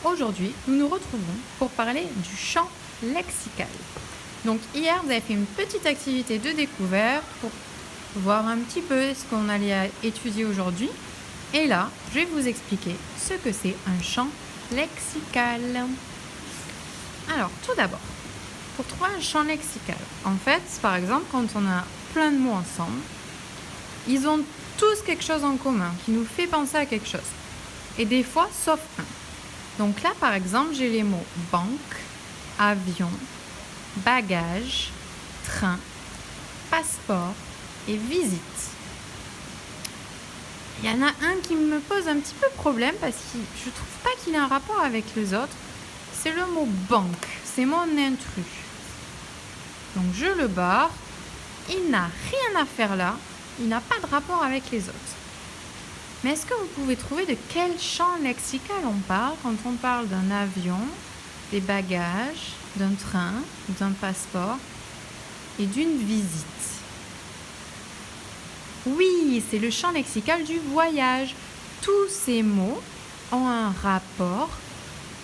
Aujourd'hui, nous nous retrouvons pour parler du champ lexical. Donc hier, vous avez fait une petite activité de découverte pour voir un petit peu ce qu'on allait étudier aujourd'hui. Et là, je vais vous expliquer ce que c'est un champ lexical. Alors, tout d'abord, pour trouver un champ lexical, en fait, par exemple, quand on a plein de mots ensemble, ils ont tous quelque chose en commun qui nous fait penser à quelque chose. Et des fois, sauf un. Donc là, par exemple, j'ai les mots banque, avion, bagage, train, passeport et visite. Il y en a un qui me pose un petit peu problème parce que je ne trouve pas qu'il a un rapport avec les autres. C'est le mot banque. C'est mon intrus. Donc je le barre. Il n'a rien à faire là. Il n'a pas de rapport avec les autres. Mais est-ce que vous pouvez trouver de quel champ lexical on parle quand on parle d'un avion, des bagages, d'un train, d'un passeport et d'une visite? Oui, c'est le champ lexical du voyage. Tous ces mots ont un rapport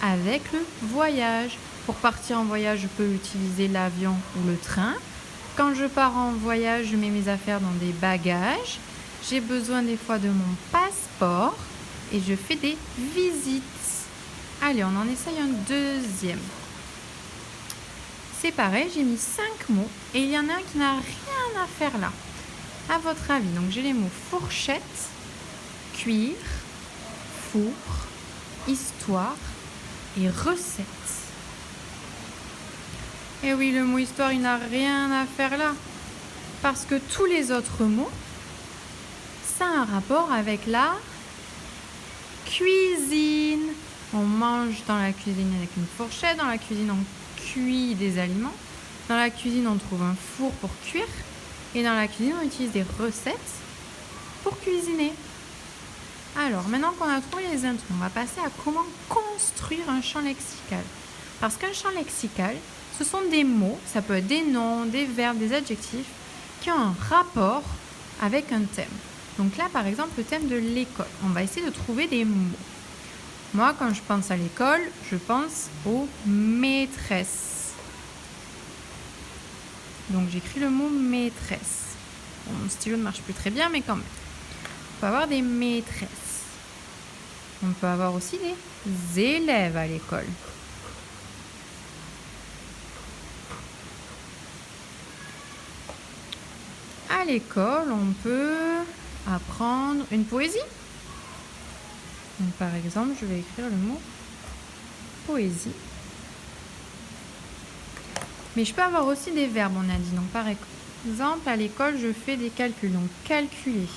avec le voyage. Pour partir en voyage, je peux utiliser l'avion ou le train. Quand je pars en voyage, je mets mes affaires dans des bagages. J'ai besoin des fois de mon passeport et je fais des visites. Allez, on en essaye un deuxième. C'est pareil, j'ai mis 5 mots et il y en a un qui n'a rien à faire là. À votre avis, donc j'ai les mots fourchette, cuir, four, histoire et recette. Et oui, le mot histoire, il n'a rien à faire là. Parce que tous les autres mots, ça a un rapport avec la cuisine. On mange dans la cuisine avec une fourchette. Dans la cuisine, on cuit des aliments. Dans la cuisine, on trouve un four pour cuire. Et dans la cuisine, on utilise des recettes pour cuisiner. Alors, maintenant qu'on a trouvé les intrus, on va passer à comment construire un champ lexical. Parce qu'un champ lexical, ce sont des mots, ça peut être des noms, des verbes, des adjectifs, qui ont un rapport avec un thème. Donc là, par exemple, le thème de l'école. On va essayer de trouver des mots. Moi, quand je pense à l'école, je pense aux maîtresses. Donc j'écris le mot maîtresse. Bon, mon stylo ne marche plus très bien, mais quand même. On peut avoir des maîtresses. On peut avoir aussi des élèves à l'école. À l'école, on peut apprendre une poésie. Donc, par exemple, je vais écrire le mot poésie. Mais je peux avoir aussi des verbes, on a dit. Donc, par exemple, à l'école, je fais des calculs. Donc, calculer.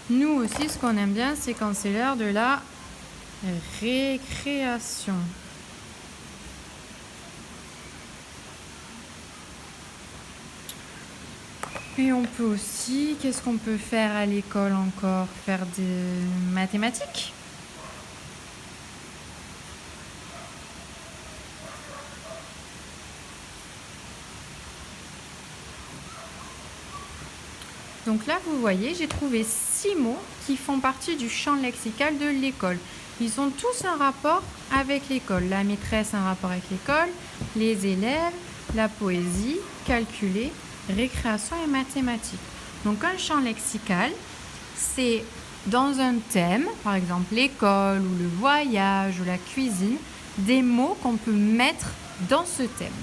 Nous aussi, ce qu'on aime bien, c'est quand c'est l'heure de la récréation. Et on peut aussi, qu'est-ce qu'on peut faire à l'école encore? Faire des mathématiques. Donc là, vous voyez, j'ai trouvé 6 mots qui font partie du champ lexical de l'école. Ils ont tous un rapport avec l'école. La maîtresse a un rapport avec l'école, les élèves, la poésie, calculer, récréation et mathématiques. Donc un champ lexical, c'est dans un thème, par exemple l'école ou le voyage ou la cuisine, des mots qu'on peut mettre dans ce thème.